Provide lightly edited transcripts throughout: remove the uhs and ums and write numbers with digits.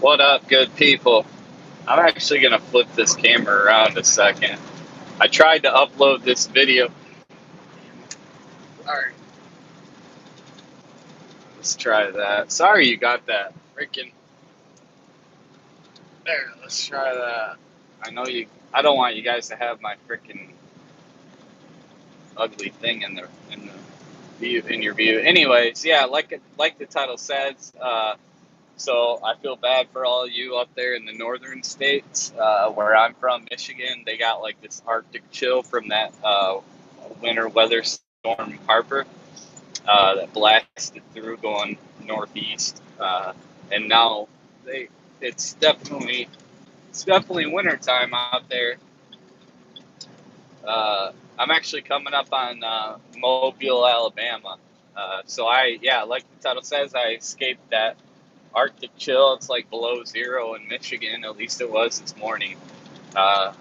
What up, good people? I'm actually going to flip this camera around a second. I tried to upload this video. All right, let's try that. Sorry you got that freaking. There, let's try that. I know you. I don't want you guys to have my freaking ugly thing in the view in your view. Anyways, yeah, like the title says. So I feel bad for all of you up there in the northern states, where I'm from, Michigan. They got like this Arctic chill from that winter weather storm Harper that blasted through going northeast, and now they it's definitely wintertime out there. I'm actually coming up on Mobile, Alabama. So like the title says, I escaped that Arctic chill. It's like below zero in Michigan. At least it was this morning. Uh,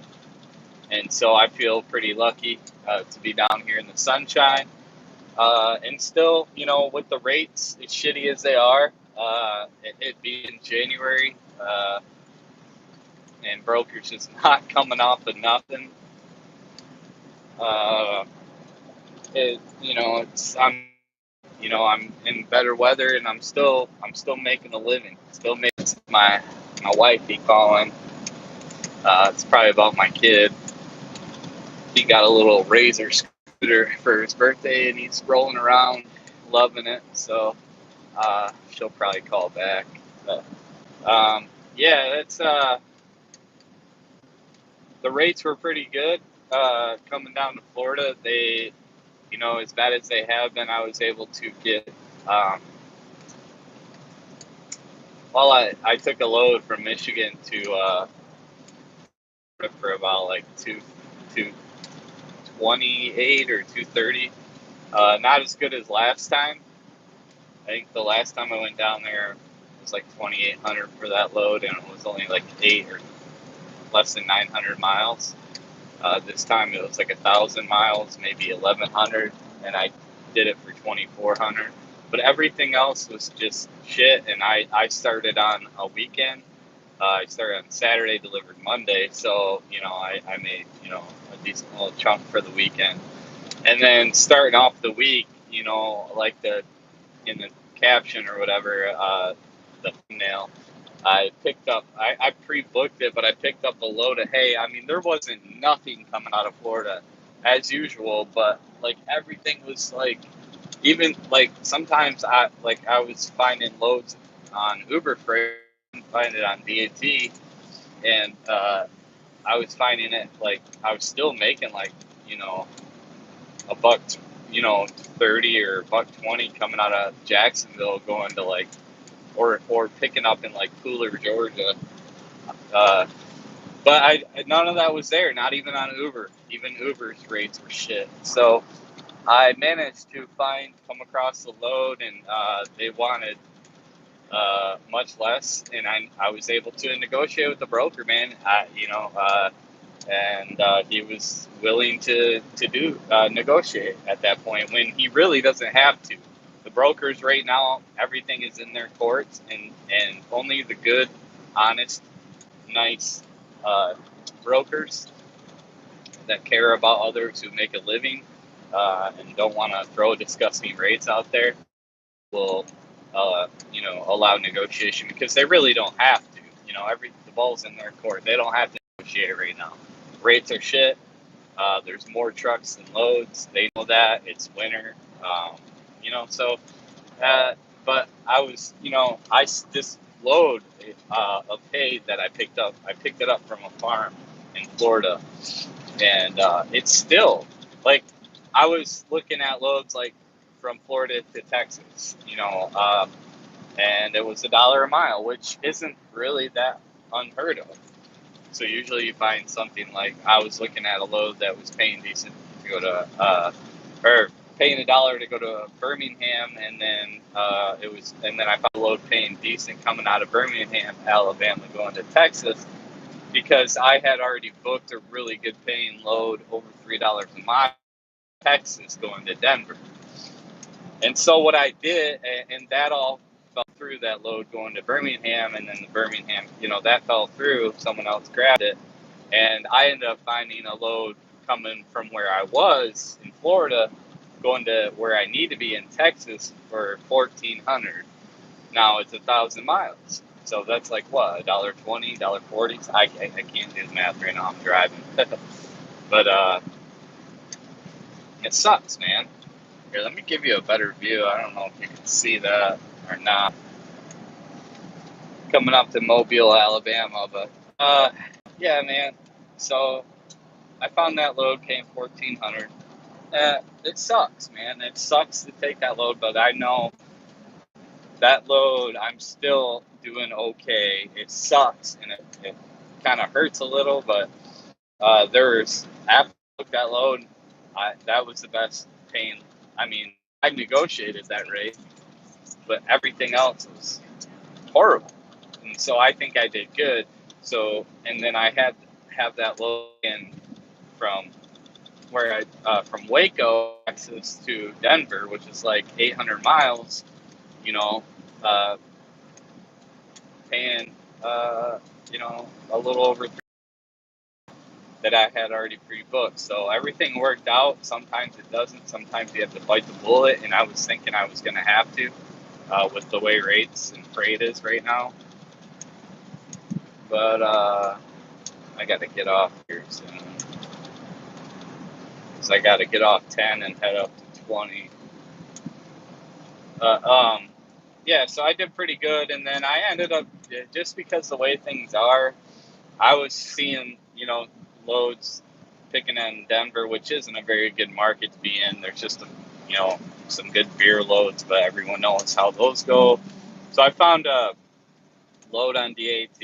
and so I feel pretty lucky to be down here in the sunshine. And still, with the rates as shitty as they are, it being January, and brokers just not coming off of nothing. Uh, I'm in better weather, and I'm still making a living. Still making my wife be calling. It's probably about my kid. He got a little Razor scooter for his birthday, and he's rolling around, loving it. So she'll probably call back. But yeah, that's the rates were pretty good coming down to Florida. They, as bad as they have been, I was able to get. Well, I took a load from Michigan to for about like 228 or 230. Not as good as last time. I think the last time I went down there it was like 2,800 for that load, and it was only like 8 or less than 900 miles. This time it was like 1,000 miles, maybe 1,100, and I did it for 2,400. But everything else was just shit, and I started on a weekend. I started on Saturday, delivered Monday, so I made a decent little chunk for the weekend. And then starting off the week, like the in the caption or whatever, the thumbnail, I pre-booked it, but I picked up a load of hay. I mean, there wasn't nothing coming out of Florida as usual, but like everything was like, even like sometimes I was finding loads on Uber Freight, find it on DAT, and I was finding it like I was still making like you know a buck, 30 or buck 20 coming out of Jacksonville going to like or picking up in like Cooler, Georgia. Uh, but none of that was there. Not even on Uber. Even Uber's rates were shit. So I managed to come across the load, and they wanted much less, and I was able to negotiate with the broker, man. And he was willing to do negotiate at that point when he really doesn't have to. The brokers right now, everything is in their courts, and only the good, honest, nice brokers that care about others who make a living and don't want to throw disgusting rates out there will allow negotiation, because they really don't have to. The ball's in their court. They don't have to negotiate right now. Rates are shit. There's more trucks than loads. They know that. It's winter. So but I was, this load of hay that I picked up, I picked it up from a farm in Florida, and it's still like, I was looking at loads like from Florida to Texas, and it was $1 a mile, which isn't really that unheard of. So usually you find something like, I was looking at a load that was paying decent to go to, or paying $1 to go to Birmingham, and then and then I found a load paying decent coming out of Birmingham, Alabama, going to Texas, because I had already booked a really good paying load over $3 a mile, Texas, going to Denver. And so what I did, and that all fell through that load going to Birmingham, and then the Birmingham, that fell through. Someone else grabbed it, and I ended up finding a load coming from where I was in Florida, going to where I need to be in Texas for 1,400. Now it's 1,000 miles, so that's like what, $1.20, $1.40. I can't do the math right now. I'm driving, but it sucks, man. Here, let me give you a better view. I don't know if you can see that or not. Coming up to Mobile, Alabama, but yeah, man. So I found that load came 1,400. It sucks, man. It sucks to take that load, but I know that load I'm still doing okay. It sucks and it kind of hurts a little, but after I took that load, that was the best paying. I mean, I negotiated that rate, but everything else was horrible. And so I think I did good. So, and then I had have that load in from from Waco, Texas to Denver, which is like 800 miles, you know, uh, paying, a little over that I had already pre-booked. So everything worked out. Sometimes it doesn't. Sometimes you have to bite the bullet. And I was thinking I was going to have to, with the way rates and freight is right now. But I got to get off here soon. So I got to get off 10 and head up to 20. Yeah, so I did pretty good. And then I ended up, just because the way things are, I was seeing, loads picking in Denver, which isn't a very good market to be in. There's just, some good beer loads, but everyone knows how those go. So I found a load on DAT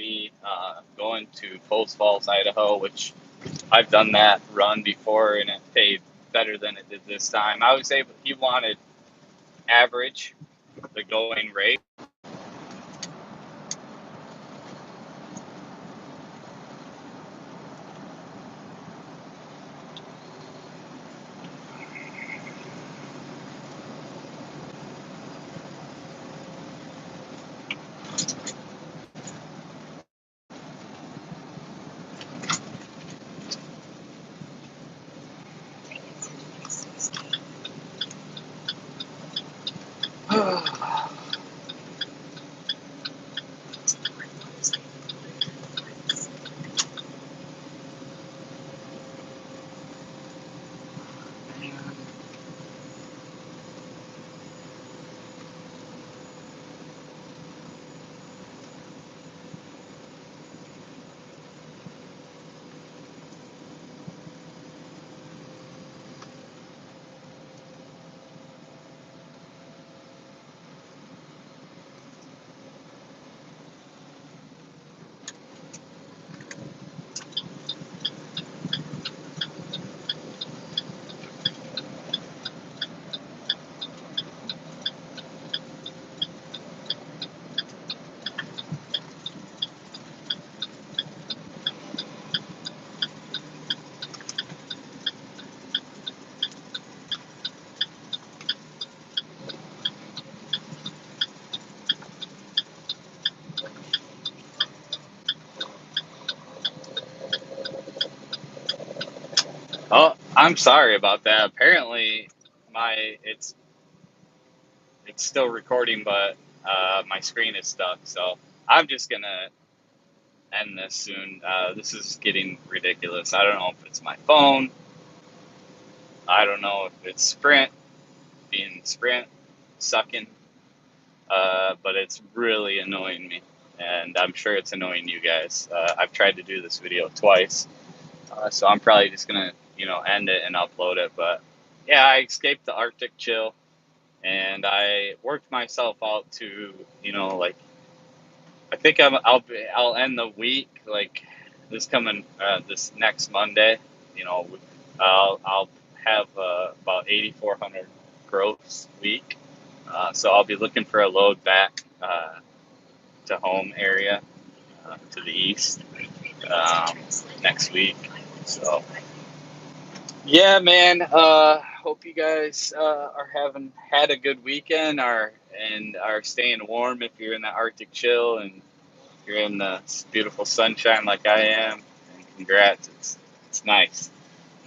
going to Post Falls, Idaho, which I've done that run before, and it paid better than it did this time. He wanted average, the going rate. Oh, I'm sorry about that. Apparently, my it's still recording, but my screen is stuck. So I'm just gonna end this soon. This is getting ridiculous. I don't know if it's my phone. I don't know if it's Sprint being Sprint sucking. But it's really annoying me, and I'm sure it's annoying you guys. I've tried to do this video twice, so I'm probably just gonna, end it and upload it. But yeah, I escaped the Arctic chill, and I worked myself out to, like, I think I'll end the week like this next Monday. I'll have about 8,400 gross week. So I'll be looking for a load back to home area, to the east, um, next week. So yeah, man. Hope you guys are having had a good weekend, and are staying warm if you're in the Arctic chill, and you're in the beautiful sunshine like I am. And congrats, it's nice.